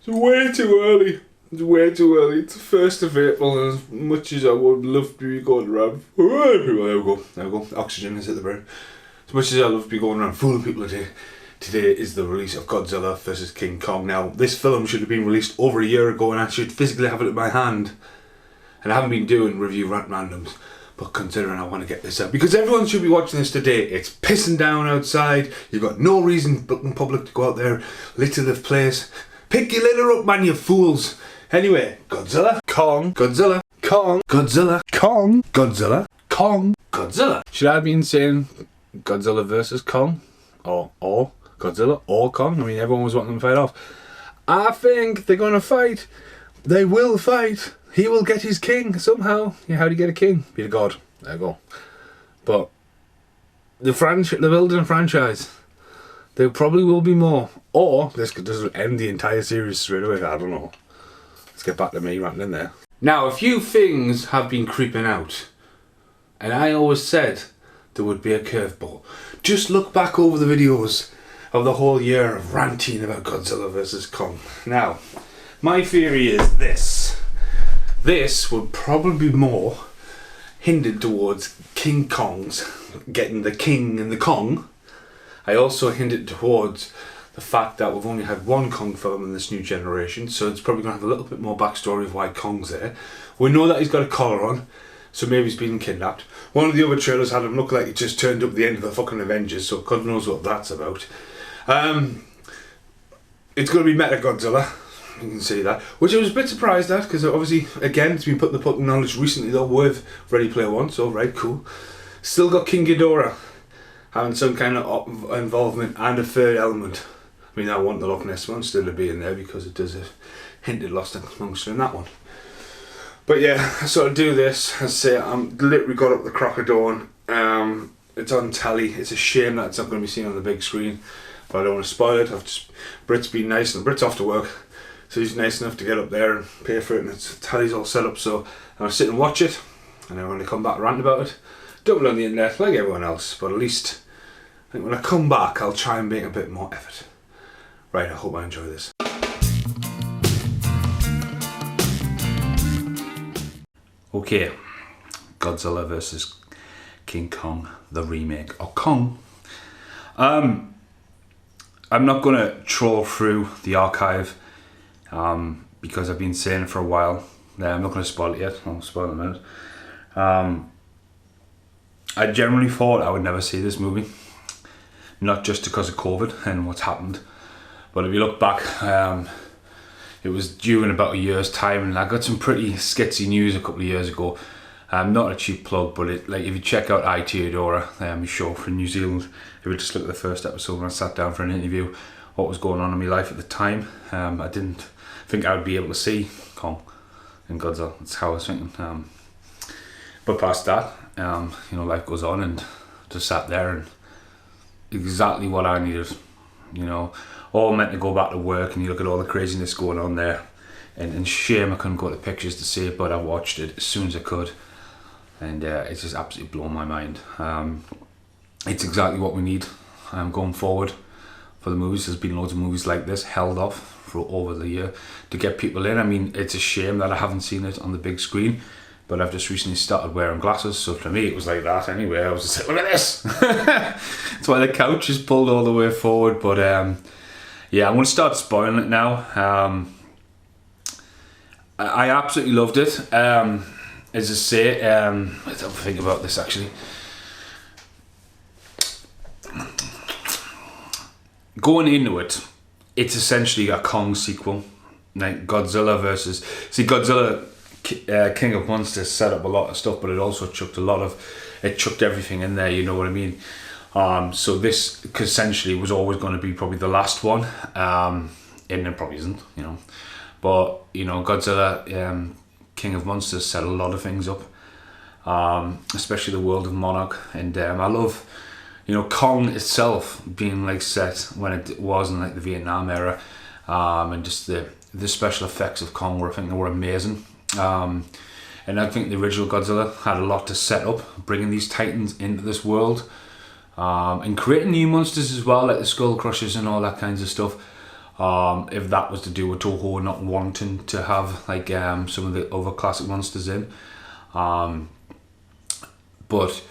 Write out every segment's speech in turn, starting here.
It's way too early. It's way too early. It's the 1st of April, and as much as I would love to be going around, there we go, oxygen has hit the brain. As much as I love to be going around fooling people today is the release of Godzilla vs King Kong. Now, this film should have been released over a year ago, and I should physically have it in my hand. And I haven't been doing review rant randoms, but considering I want to get this out, because everyone should be watching this today. It's pissing down outside. You've got no reason in public to go out there, litter the place. Pick your litter up, man, you fools. Anyway, Godzilla, Kong, Godzilla, Kong, Godzilla, Kong, Godzilla, Kong, Godzilla. Should I have been saying Godzilla versus Kong? Or Godzilla or Kong? I mean, everyone was wanting them to fight off. I think they're going to fight. They will fight. He will get his king somehow. Yeah, how do you get a king? Be a god. There you go. But the building a franchise. There probably will be more. Or this could just end the entire series straight away. I don't know. Let's get back to me ranting in there. Now, a few things have been creeping out. And I always said there would be a curveball. Just look back over the videos of the whole year of ranting about Godzilla vs Kong. Now, my theory is this. This would probably be more hindered towards King Kong's getting the king and the Kong. I also hinted towards the fact that we've only had one Kong film in this new generation, so it's probably going to have a little bit more backstory of why Kong's there. We know that he's got a collar on, so maybe he's been kidnapped. One of the other trailers had him look like he just turned up at the end of the fucking Avengers, so God knows what that's about. It's going to be Meta Godzilla. You can see that, which I was a bit surprised at, because obviously, again, it's been put in the public knowledge recently though with Ready Player One, so right, cool. Still got King Ghidorah having some kind of involvement and a third element. I mean, I want the Loch Ness one still to be in there because it does a hinted lost monster in that one. But yeah, I sort of do this. I say I'm literally got up the crack of dawn. It's on telly. It's a shame that it's not going to be seen on the big screen, but I don't want to spoil it. Brit's been nice, and Brit's off to work. So he's nice enough to get up there and pay for it, and its tally's all set up, so I'm going to sit and watch it, and then when I come back rant about it, dump it on the internet like everyone else, but at least I think when I come back I'll try and make a bit more effort. Right, I hope I enjoy this. Okay, Godzilla vs King Kong, the remake, or Kong. I'm not going to troll through the archive, because I've been saying it for a while. I'm not going to spoil it yet. I'll spoil it in a minute. I generally thought I would never see this movie, not just because of COVID and what's happened, but if you look back, it was due in about a year's time, and I got some pretty skitsy news a couple of years ago. Not a cheap plug, but if you check out I Theodora, a show from New Zealand, if you just look at the first episode when I sat down for an interview, what was going on in my life at the time, I didn't think I would be able to see Kong and Godzilla. That's how I was thinking. But past that, life goes on, and just sat there and exactly what I needed. All meant to go back to work, and you look at all the craziness going on there, and shame I couldn't go to pictures to see it, but I watched it as soon as I could, and it's just absolutely blown my mind. It's exactly what we need going forward for the movies. There's been loads of movies like this held off for over the year to get people in. I mean, it's a shame that I haven't seen it on the big screen, but I've just recently started wearing glasses, so for me it was like that anyway. I was just like, look at this. That's why the couch is pulled all the way forward. But yeah, I'm going to start spoiling it now. I absolutely loved it. As I say, let's have a think about this actually. Going into it, it's essentially a Kong sequel, like Godzilla versus. See, Godzilla, King of Monsters set up a lot of stuff, but it also chucked everything in there. You know what I mean? So this essentially was always going to be probably the last one, and it probably isn't, But Godzilla, King of Monsters set a lot of things up, especially the world of Monarch, and I love. Kong itself being set when it was in the Vietnam era, and just the special effects of Kong I think they were amazing. And I think the original Godzilla had a lot to set up, bringing these titans into this world, and creating new monsters as well, like the Skull Crushers and all that kinds of stuff. If that was to do with Toho not wanting to have like some of the other classic monsters in. But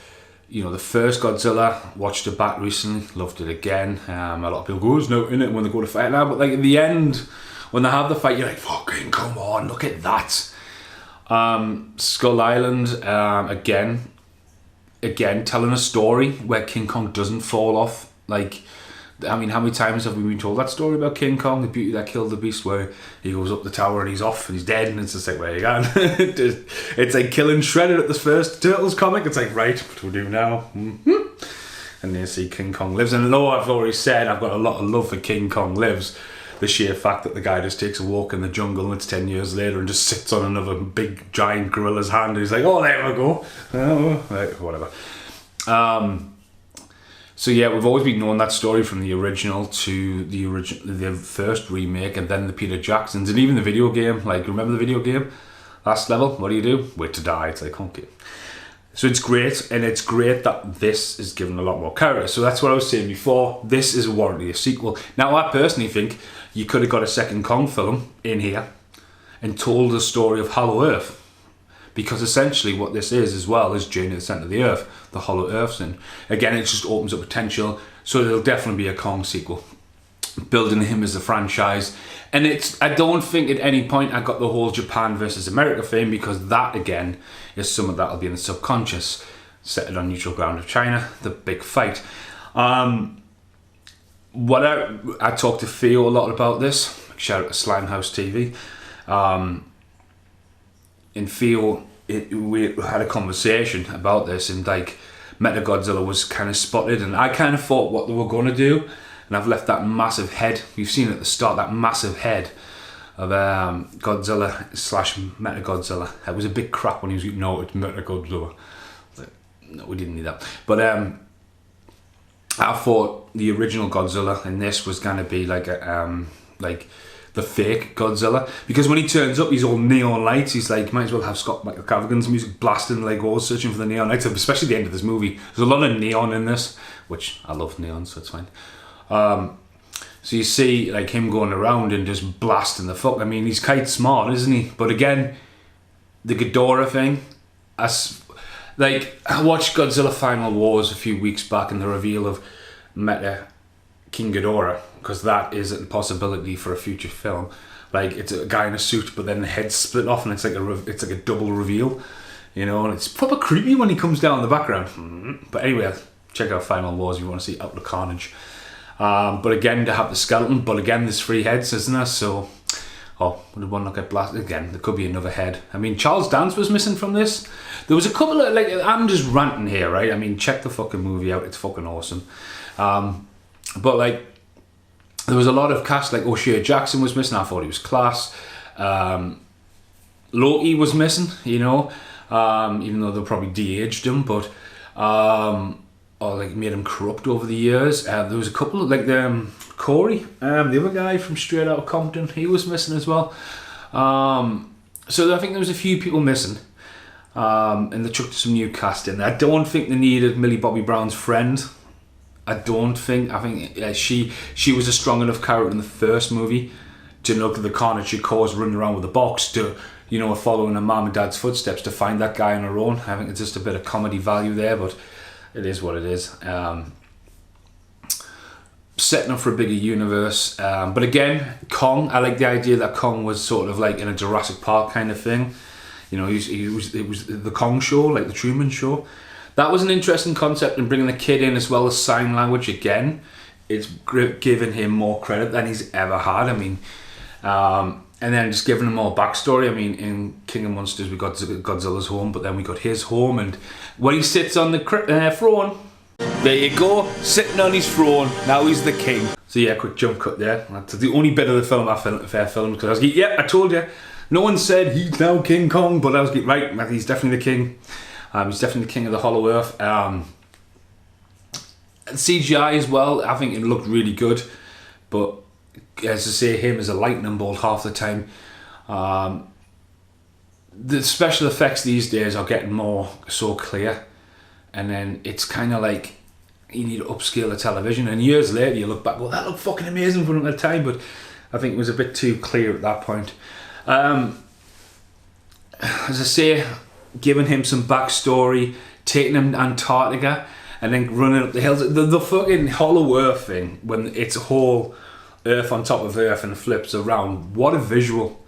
you know, the first Godzilla, watched it back recently, loved it again. A lot of people go, there's no in it when they go to fight now, but like at the end, when they have the fight, you're like, fucking come on, look at that. Skull Island, again telling a story where King Kong doesn't fall off. Like, I mean, how many times have we been told that story about King Kong, the beauty that killed the beast, where he goes up the tower and he's off and he's dead, and it's just like, where you going? It's like killing Shredder at the first Turtles comic. It's like, right, what do we do now? Mm-hmm. And then you see King Kong Lives. And although I've already said I've got a lot of love for King Kong Lives, the sheer fact that the guy just takes a walk in the jungle and it's 10 years later and just sits on another big giant gorilla's hand and he's like, oh, there we go. Oh, right, whatever. So yeah, we've always been knowing that story from the original to the first remake, and then the Peter Jacksons, and even the video game. Like, remember the video game? Last level, what do? Wait to die. It's like, okay. So it's great, and it's great that this is given a lot more character. So that's what I was saying before. This is warranted a sequel. Now, I personally think you could have got a second Kong film in here and told the story of Hollow Earth. Because essentially what this is as well is Journey to the Centre of the Earth, the Hollow Earths. And again, it just opens up potential. So there'll definitely be a Kong sequel. Building him as a franchise. And I don't think at any point I got the whole Japan versus America thing, because that again is something that'll be in the subconscious. Set it on neutral ground of China, the big fight. I talked to Theo a lot about this. Shout out to Slimehouse TV. And Theo, we had a conversation about this, and like Mechagodzilla was kind of spotted, and I kind of thought what they were going to do, and I've left that massive head, you've seen at the start, that massive head of Godzilla / Mechagodzilla. It was a big crap when he was like, no, it's Mechagodzilla. Like, no, we didn't need that. But I thought the original Godzilla and this was going to be like a the fake Godzilla, because when he turns up he's all neon lights. He's like, might as well have Scott McCavigan's music blasting, like all searching for the neon lights, especially the end of this movie. There's a lot of neon in this, which I love neon, so it's fine. So you see like him going around and just blasting the fuck. I mean, he's quite smart, isn't he? But again, the Ghidorah thing, I watched Godzilla Final Wars a few weeks back, and the reveal of King Ghidorah, because that is a possibility for a future film. Like, it's a guy in a suit, but then the head's split off, and it's like a double reveal, you know. And it's proper creepy when he comes down in the background. But anyway, check out Final Wars if you want to see Out the Carnage. But again, to have the skeleton, but again, there's 3 heads, isn't there? So, would one not get blasted again? There could be another head. I mean, Charles Dance was missing from this. There was a couple of, like, I'm just ranting here, right? I mean, check the fucking movie out. It's fucking awesome. But like, there was a lot of cast, like O'Shea Jackson was missing. I thought he was class. Loki was missing, you know, even though they probably de-aged him, but or like made him corrupt over the years. There was a couple of, like, Corey, the other guy from Straight Outta Compton, he was missing as well. So I think there was a few people missing, and they chucked some new cast in. I don't think they needed Millie Bobby Brown's friend. I think she was a strong enough character in the first movie to look at the carnage she caused running around with a box, to, you know, following her mum and dad's footsteps, to find that guy on her own. I think it's just a bit of comedy value there, but it is what it is. Setting up for a bigger universe. But again, Kong, I like the idea that Kong was sort of like in a Jurassic Park kind of thing. You know, it was the Kong show, like the Truman Show. That was an interesting concept, and bringing the kid in as well as sign language again, it's giving him more credit than he's ever had. I mean, and then just giving him more backstory. I mean, in King of Monsters we got Godzilla's home, but then we got his home, and when he sits on the throne, there you go, sitting on his throne, now he's the king. So yeah, quick jump cut there. That's the only bit of the film I filmed, because I was like, yeah, I told you. No one said he's now King Kong, but I was like, right, he's definitely the king. He's definitely the king of the Hollow Earth. CGI as well, I think it looked really good, but as I say, him as a lightning bolt half the time. The special effects these days are getting so clear, and then it's kind of like you need to upscale the television, and years later you look back, well, that looked fucking amazing for them at the time, but I think it was a bit too clear at that point. As I say, giving him some backstory, taking him to Antarctica, and then running up the hills. The fucking Hollow Earth thing, when it's a whole Earth on top of Earth and it flips around. What a visual.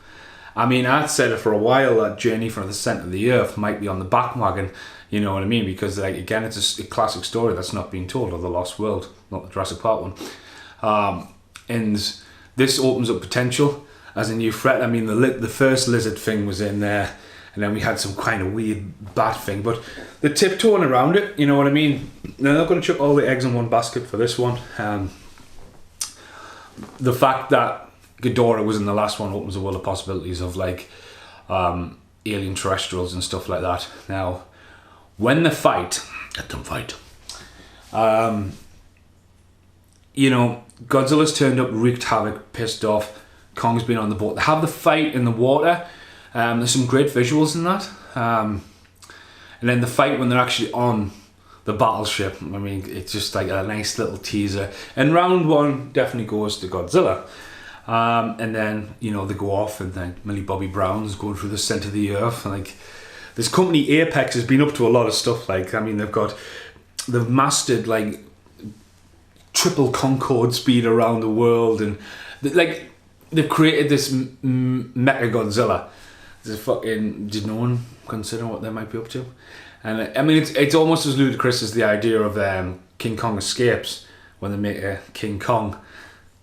I mean, I'd said it for a while, that Journey from the Centre of the Earth might be on the back wagon, you know what I mean? Because, like, again, it's a classic story that's not being told, or The Lost World, not the Jurassic Park one. And this opens up potential as a new threat. I mean, the first lizard thing was in there, and then we had some kind of weird bat thing, but they're tiptoeing around it, you know what I mean? They're not going to chuck all the eggs in one basket for this one. The fact that Ghidorah was in the last one opens a world of possibilities of, like, alien terrestrials and stuff like that. Now, when they fight, let them fight. You know, Godzilla's turned up, wreaked havoc, pissed off. Kong's been on the boat. They have the fight in the water. There's some great visuals in that. And then the fight when they're actually on the battleship, I mean, it's just like a nice little teaser. And round one definitely goes to Godzilla. And then, you know, they go off, and then Millie Bobby Brown's going through the centre of the earth. Like, this company Apex has been up to a lot of stuff. Like, I mean, they've mastered, like, triple Concorde speed around the world, and like, they've created this Mecha Godzilla. This fucking, did no one consider what they might be up to? And I mean, it's almost as ludicrous as the idea of King Kong Escapes, when they make a King Kong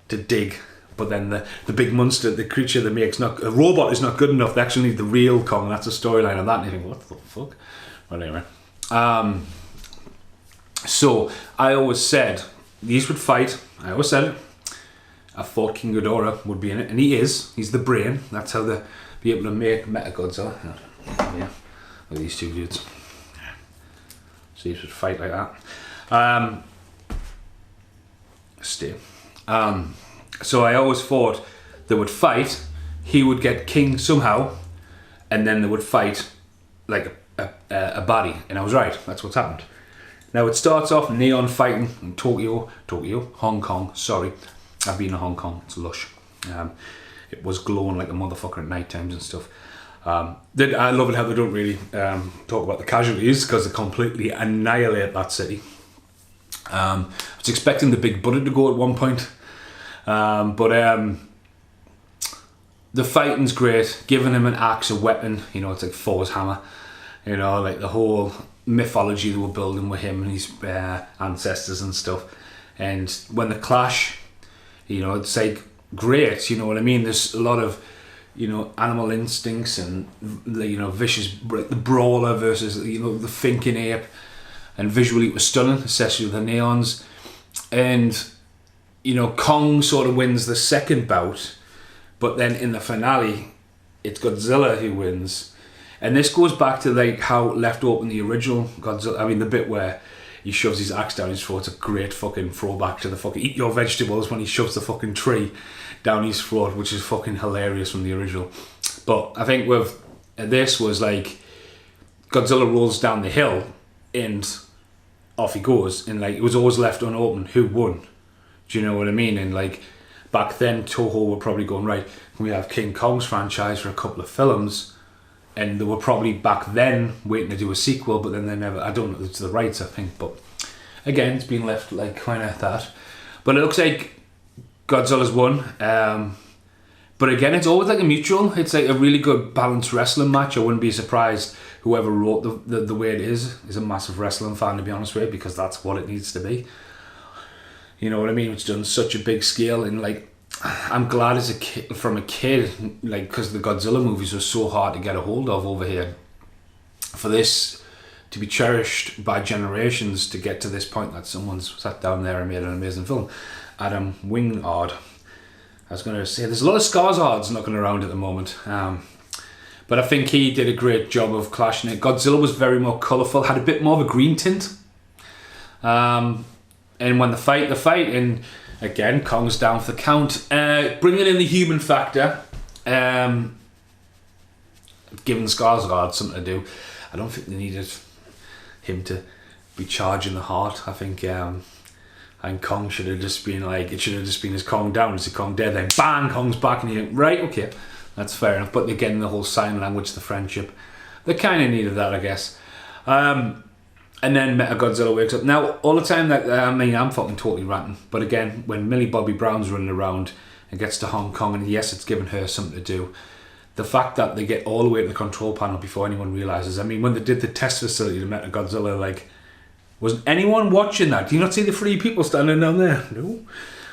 to dig, but then the big monster, the creature they make, a robot is not good enough. They actually need the real Kong. That's a storyline on that. And you think, what the fuck? Well, anyway. So I always said these would fight. I always said it. I thought King Ghidorah would be in it, and he is. He's the brain. That's how they be able to make Mechagodzilla. Yeah, look at these two dudes. So these would fight like that. So I always thought they would fight. He would get king somehow, and then they would fight like a baddie. And I was right. That's what's happened. Now it starts off neon fighting in Tokyo, Hong Kong. Sorry, I've been to Hong Kong. It's lush. It was glowing like a motherfucker at night times and stuff. I love it how they don't really talk about the casualties, because they completely annihilate that city. I was expecting the big Buddha to go at one point, but the fighting's great. Giving him an axe, a weapon, you know, it's like Thor's hammer. You know, like the whole mythology they were building with him and his ancestors and stuff. And when they clash, you know, it's like great, you know what I mean? There's a lot of, you know, animal instincts and, you know, vicious, the brawler versus, you know, the thinking ape. And visually it was stunning, especially with the neons. And, you know, Kong sort of wins the second bout, but then in the finale, it's Godzilla who wins. And this goes back to, like, how left open the original Godzilla. I mean, the bit where he shoves his axe down his throat, it's a great fucking throwback to the fucking eat your vegetables, when he shoves the fucking tree down his throat, which is fucking hilarious from the original. But I think with this was like, Godzilla rolls down the hill and off he goes, and like, it was always left unopened who won. Do you know what I mean? And like, back then Toho were probably going, right, can we have King Kong's franchise for a couple of films? And they were probably back then waiting to do a sequel, but then they never, I don't know, it's the rights, I think, but again, it's been left like kind of that. But it looks like Godzilla's won. But again, it's always like a mutual. It's like a really good balanced wrestling match. I wouldn't be surprised whoever wrote the way it is a massive wrestling fan, to be honest with you, because that's what it needs to be. You know what I mean? It's done such a big scale, and like, I'm glad as a kid, from a kid, like, because the Godzilla movies were so hard to get a hold of over here, for this to be cherished by generations, to get to this point that someone's sat down there and made an amazing film. Adam Wingard. I was going to say, there's a lot of Skarsgårds knocking around at the moment, but I think he did a great job of clashing it. Godzilla was very more colourful, had a bit more of a green tint, and when the fight, and again, Kong's down for the count. Bringing in the human factor, giving Skarsgård something to do. I don't think they needed him to be charging the heart. I think And Kong should have just been like, it should have just been as Kong down, as Kong dead, then bang, Kong's back, and you're like, right, okay, that's fair enough. But again, the whole sign language, the friendship, they kind of needed that, I guess. And then Mechagodzilla wakes up. Now, all the time that, I'm fucking totally ranting, but again, when Millie Bobby Brown's running around and gets to Hong Kong, and yes, it's given her something to do, the fact that they get all the way to the control panel before anyone realises, I mean, when they did the test facility to Mechagodzilla, like, was anyone watching that? Do you not see the 3 people standing down there? No.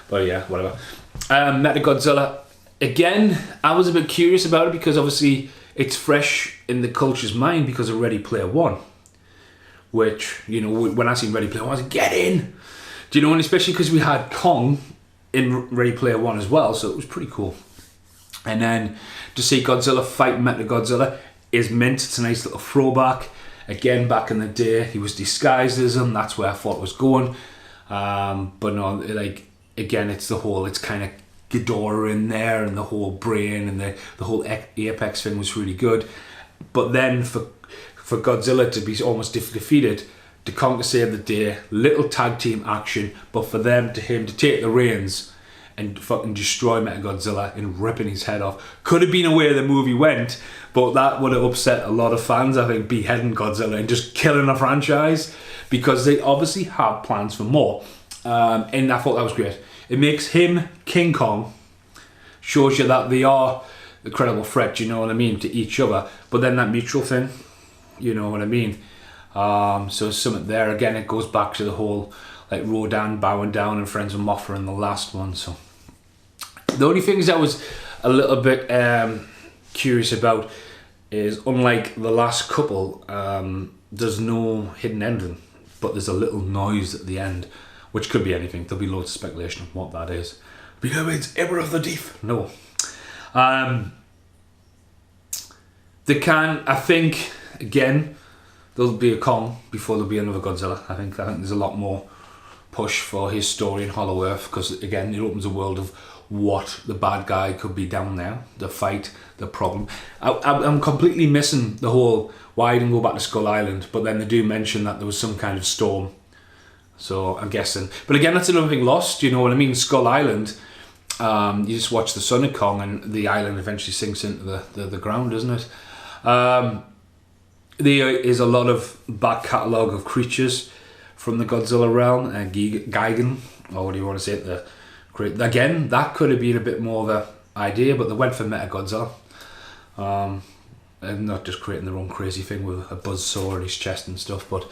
But yeah, whatever. Mechagodzilla, again, I was a bit curious about it because obviously it's fresh in the culture's mind because of Ready Player One. Which, you know, when I seen Ready Player One, I was like, get in! Do you know, and especially because we had Kong in Ready Player One as well, so it was pretty cool. And then to see Godzilla fight Mechagodzilla is mint. It's a nice little throwback. Again, back in the day, he was disguised as him. That's where I thought it was going. But no, like, again, it's kind of Ghidorah in there, and the whole brain, and the whole Apex thing was really good. But then for Godzilla to be almost defeated, to Kong to save the day, little tag team action, but for him to take the reins and fucking destroy Mechagodzilla and ripping his head off. Could have been a way the movie went, but that would have upset a lot of fans, I think, beheading Godzilla and just killing a franchise, because they obviously have plans for more. And I thought that was great. It makes him King Kong, shows you that they are a credible threat, you know what I mean, to each other, but then that mutual thing, you know what I mean. So something there, again, it goes back to the whole, like, Rodan bowing down and friends with Mothra in the last one. So the only things I was a little bit curious about is, unlike the last couple, there's no hidden ending, but there's a little noise at the end, which could be anything. There'll be loads of speculation of what that is. Because it's Emperor of the Deep. No. They can, I think, again, there'll be a Kong before there'll be another Godzilla. I think there's a lot more push for his story in Hollow Earth, because again, it opens a world of what the bad guy could be down there, the fight, the problem. I'm completely missing the whole why he didn't go back to Skull Island, but then they do mention that there was some kind of storm, so I'm guessing. But again, that's another thing lost, you know what I mean? Skull Island, you just watch the Son of Kong and the island eventually sinks into the ground, doesn't it? There is a lot of back catalogue of creatures from the Godzilla realm, and Gigan, or what do you want to say? Again, that could have been a bit more of an idea, but they went for Mechagodzilla, and not just creating their own crazy thing with a buzzsaw in his chest and stuff. But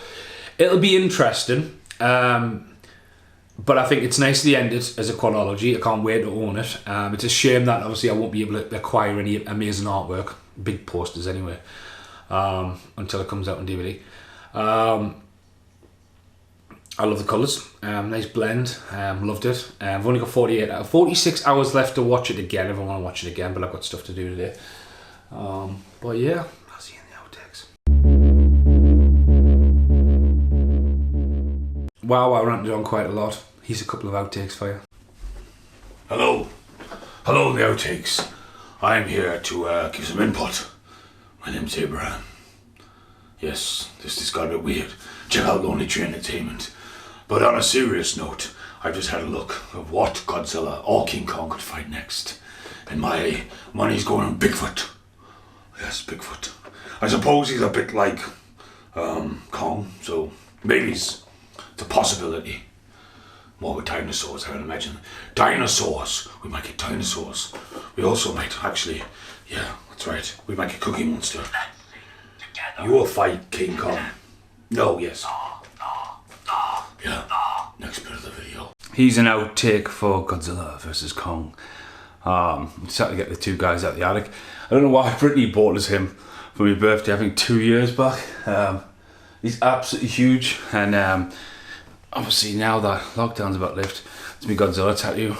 it'll be interesting. But I think it's nicely ended as a chronology. I can't wait to own it. It's a shame that obviously I won't be able to acquire any amazing artwork, big posters anyway, until it comes out on DVD. I love the colours, nice blend, loved it. I've only got 46 hours left to watch it again if I want to watch it again, but I've got stuff to do today. But yeah, I'll see you in the outtakes. Wow, I ranted on quite a lot. Here's a couple of outtakes for you. Hello, the outtakes. I'm here to give some input. My name's Abraham. Yes, this got a bit weird. Check out Lonely Tree Entertainment. But on a serious note, I've just had a look of what Godzilla or King Kong could fight next. And my money's going on Bigfoot. Yes, Bigfoot. I suppose he's a bit like Kong, so maybe it's a possibility. More with dinosaurs, I would imagine. Dinosaurs! We might get dinosaurs. We also might actually, yeah, that's right, we might get Cookie Monster. You will fight King Kong. No, yes. Yeah, next bit of the video. He's an outtake for Godzilla versus Kong. Started to get the two guys out the attic. I don't know why Brittany bought us him for my birthday, I think 2 years back. He's absolutely huge, and obviously now that lockdown's about to lift, it's my Godzilla tattoo.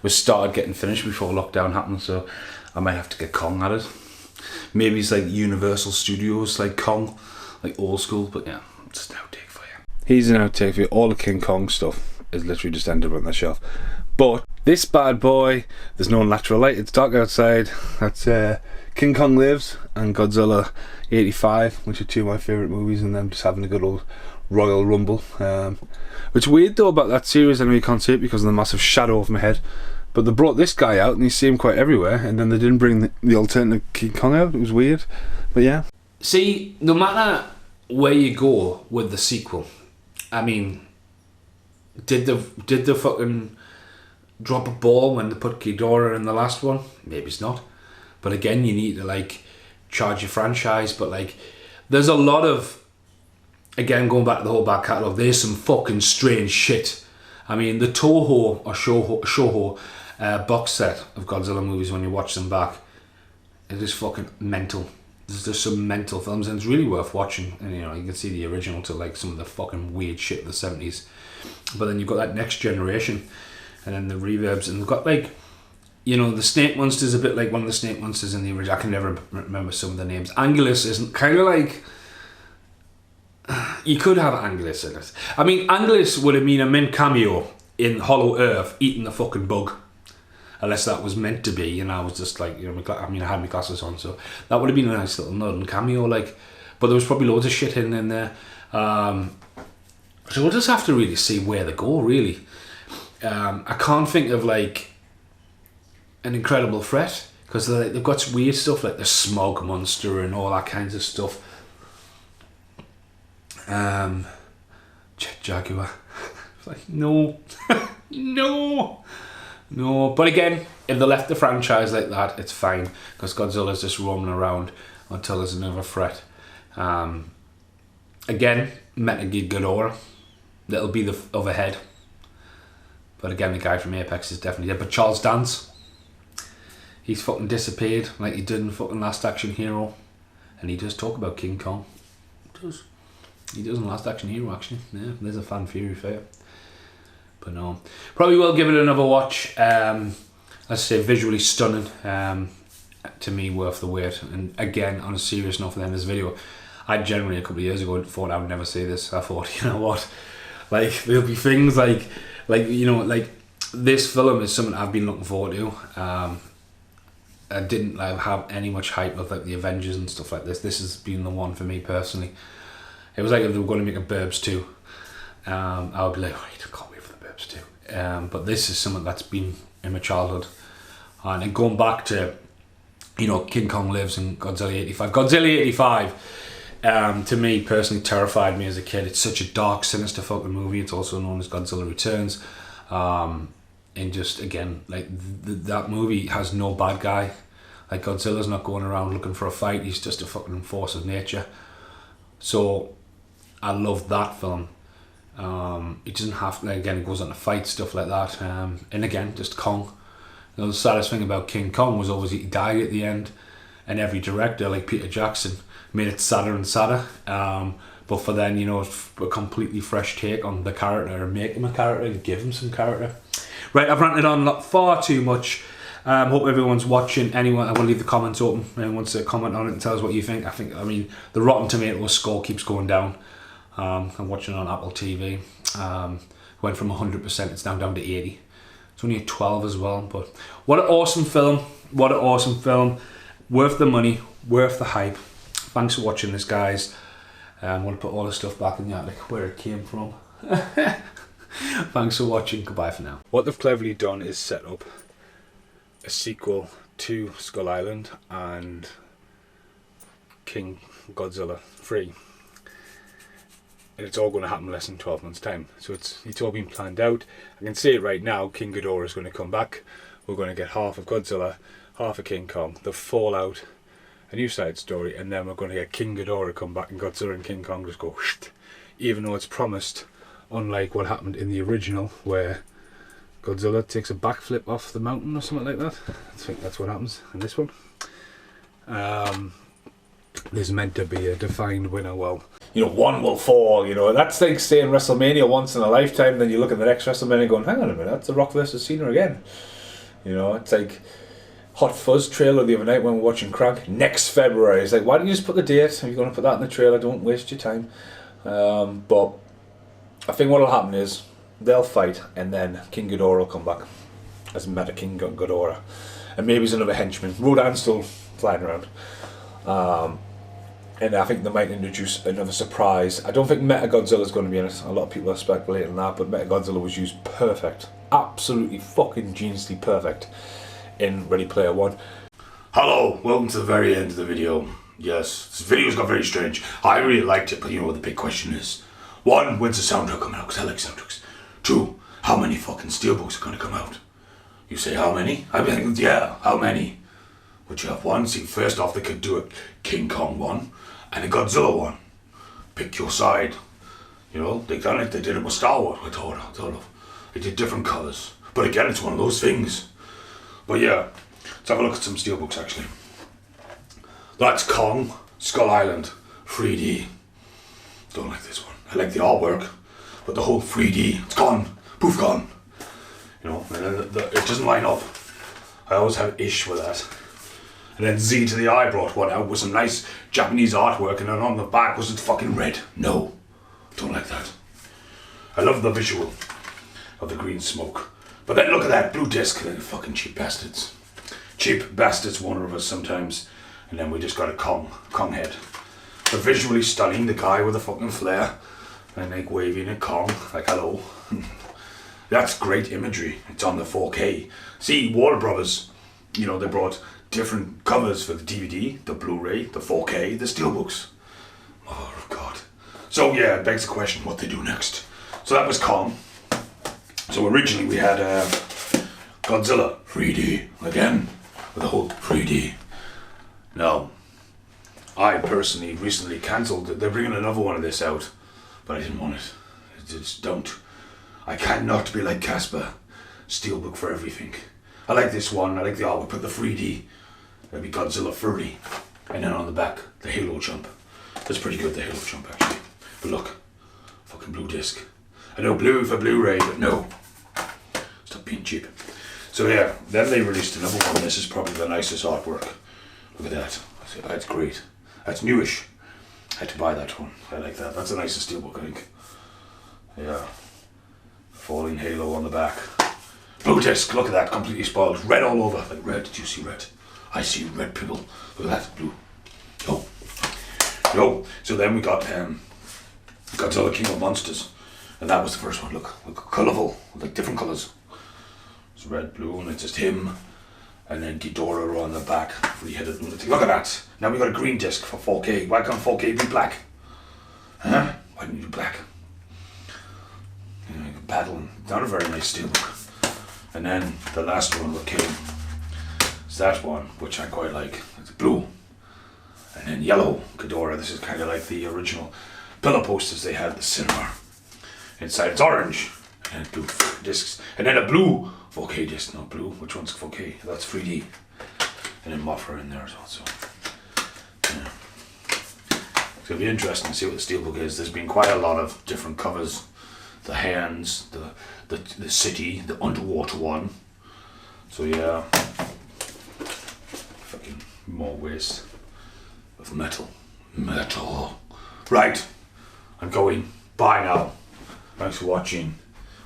We started getting finished before lockdown happened, so I might have to get Kong at it. Maybe it's like Universal Studios, like Kong, like old school, but yeah, just an outtake for you. Here's an outtake for you. All the King Kong stuff is literally just ended on the shelf. But this bad boy, there's no natural light, it's dark outside. That's King Kong Lives and Godzilla 85, which are two of my favourite movies, and them just having a good old Royal Rumble. Which weird though about that series, I know you can't see it because of the massive shadow over my head. But they brought this guy out and you see him quite everywhere, and then they didn't bring the alternate King Kong out. It was weird. But yeah. See, no matter where you go with the sequel, I mean, did the fucking drop a ball when they put Ghidorah in the last one? Maybe it's not. But again, you need to like charge your franchise. But like, there's a lot of, again, going back to the whole back catalogue, there's some fucking strange shit. I mean, the Toho or Shoho box set of Godzilla movies, when you watch them back, it is fucking mental. There's just some mental films, and it's really worth watching. And you know, you can see the original to like some of the fucking weird shit of the 70s. But then you've got that next generation, and then the reverbs, and they've got like, you know, the snake monster's a bit like one of the snake monsters in the original. I can never remember some of the names. Angulus isn't kind of like. You could have Angulus in it. I mean, Angulus would have been a mint cameo in Hollow Earth eating the fucking bug. Unless that was meant to be, and I was just like, you know, I mean, I had my glasses on, so that would have been a nice little nod and cameo, like. But there was probably loads of shit in there. So we'll just have to really see where they go, really. I can't think of like an incredible threat, because they've got some weird stuff like the smog monster and all that kinds of stuff. Jet Jaguar. It's like, no. No. But again, if they left the franchise like that, it's fine, because Godzilla's just roaming around until there's another threat. Again, Metal Gear Ghidorah. That'll be the other head. But again, the guy from Apex is definitely dead. But Charles Dance, he's fucking disappeared like he did in fucking Last Action Hero. And he does talk about King Kong. He does in Last Action Hero, actually. Yeah, there's a fan theory for it. But no. Probably will give it another watch. Let's say visually stunning. To me, worth the wait. And again, on a serious note for the end of this video, I generally a couple of years ago thought I would never see this. I thought, you know what? Like, there'll be things like you know, like this film is something I've been looking forward to. I didn't like have any much hype of like the Avengers and stuff like this. This has been the one for me personally. It was like if they were going to make a Burbs 2. I would be like, wait, I can't wait for the Burbs 2. But this is something that's been in my childhood. And then going back to, you know, King Kong Lives and Godzilla 85. Godzilla 85, to me personally, terrified me as a kid. It's such a dark, sinister fucking movie. It's also known as Godzilla Returns. And just, again, like, that movie has no bad guy. Like, Godzilla's not going around looking for a fight. He's just a fucking force of nature. So, I love that film. It doesn't have, like, again, it goes on to fight, stuff like that. And again, just Kong. You know, the saddest thing about King Kong was always he died at the end. And every director, like Peter Jackson, made it sadder and sadder. But for then, you know, a completely fresh take on the character and make him a character and give him some character. Right, I've ranted on far too much. Hope everyone's watching. Anyone, I will leave the comments open. Anyone wants to comment on it and tell us what you think. I mean, the Rotten Tomatoes score keeps going down. I'm watching it on Apple TV. Went from 100%, it's now down to 80. It's only a 12 as well. But what an awesome film. What an awesome film. Worth the money, worth the hype. Thanks for watching this, guys. I'm going to put all the stuff back in the attic where it came from. Thanks for watching. Goodbye for now. What they've cleverly done is set up a sequel to Skull Island and King Godzilla 3. And it's all going to happen in less than 12 months' time. So it's all been planned out. I can see it right now. King Ghidorah is going to come back. We're going to get half of Godzilla, half of King Kong. The fallout, a new side story, and then we're going to get King Ghidorah come back and Godzilla and King Kong just go whoosh, even though it's promised, unlike what happened in the original where Godzilla takes a backflip off the mountain or something like that. I think that's what happens in this one. There's meant to be a defined winner. Well, you know, one will fall, you know, that's like saying WrestleMania once in a lifetime, then you look at the next WrestleMania going, hang on a minute, that's The Rock versus Cena again. You know, it's like Hot Fuzz trailer the other night when we were watching Crank, next February. It's like, why don't you just put the date? Are you going to put that in the trailer? Don't waste your time. But I think what will happen is they'll fight and then King Ghidorah will come back as Meta King Ghidorah. And maybe he's another henchman. Rodan's still flying around. And I think they might introduce another surprise. I don't think Mechagodzilla is going to be in it. A lot of people are speculating that, but Mechagodzilla was used perfect. Absolutely fucking geniusly perfect in Ready Player One. Hello, welcome to the very end of the video. Yes, this video's got very strange. I really liked it, but you know what the big question is? 1, when's the soundtrack coming out? Because I like soundtracks. 2, how many fucking Steelbooks are going to come out? You say how many? I mean, yeah, how many? Would you have one? See, first off, they could do a King Kong one and a Godzilla one. Pick your side. You know, they done it. They did it with Star Wars. I thought of. They did different colours. But again, it's one of those things. But yeah, let's have a look at some Steelbooks actually. That's Kong, Skull Island, 3D. Don't like this one. I like the artwork, but the whole 3D, it's gone. Poof, gone. You know, and then it doesn't line up. I always have ish with that. And then Z to the I brought one out with some nice Japanese artwork, and then on the back was it fucking red. No, don't like that. I love the visual of the green smoke. But then look at that blue disc, they're fucking cheap bastards. Cheap bastards wonder of us sometimes. And then we just got a Kong head. But visually stunning, the guy with the fucking flare. And like waving at Kong, like hello. That's great imagery. It's on the 4K. See, Warner Brothers, you know, they brought different covers for the DVD, the Blu-ray, the 4K, the Steelbooks. Oh God. So yeah, it begs the question what they do next. So that was Kong. So originally we had Godzilla 3D again, with the whole 3D. Now, I personally recently cancelled it. They're bringing another one of this out, but I didn't want it. I just don't. I cannot be like Casper. Steelbook for everything. I like this one. I like the artwork, but the 3D. That'd be Godzilla 30. And then on the back, the Halo jump. That's pretty good, the Halo jump actually. But look, fucking blue disc. I know blue for Blu-ray, but no. Stop being cheap. So yeah, then they released another one. This is probably the nicest artwork. Look at that. That's great. That's newish. I had to buy that one. I like that. That's the nicest Steelbook, I think. Yeah. Falling Halo on the back. Blue disc, look at that. Completely spoiled. Red all over. Like red. Did you see red? I see red, people. Look at that. Blue. No. So then we got Godzilla King of Monsters. And that was the first one. Look colourful. Like different colours. It's red, blue, and it's just him. And then Ghidorah on the back, 3-headed lunatic. Look at that! Now we got a green disc for 4K. Why can't 4K be black? Huh? Why didn't you do black? Battling. Not a very nice Steelbook. And then the last one that came is that one, which I quite like. It's blue. And then yellow Ghidorah. This is kind of like the original pillow posters they had at the cinema. Inside it's orange. And then blue discs. And then a blue 4K disc. No, blue. Which one's 4K? That's 3D. And then Mothra in there as well. So, yeah. It's going to be interesting to see what the Steelbook is. There's been quite a lot of different covers. The hands, the city, the underwater one. So yeah. Fucking more waste of metal. Right. I'm going. Bye now. Thanks for watching.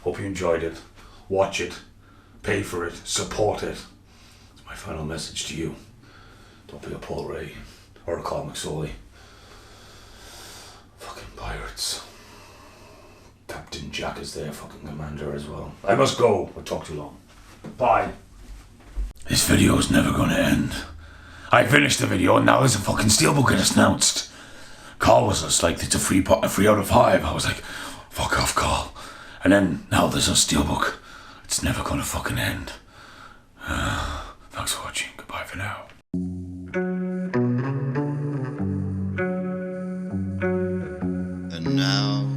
Hope you enjoyed it. Watch it. Pay for it. Support it. It's my final message to you. Don't be a Paul Ray or a Carl McSorley. Fucking pirates. Captain Jack is their fucking commander as well. I must go. I'll talk too long. Bye. This video is never going to end. I finished the video and now there's a fucking Steelbook it's announced. Carl was just like, it's a 3 out of 5. I was like, fuck off, Carl. And then now there's a Steelbook. It's never going to fucking end. Thanks for watching. Goodbye for now. And now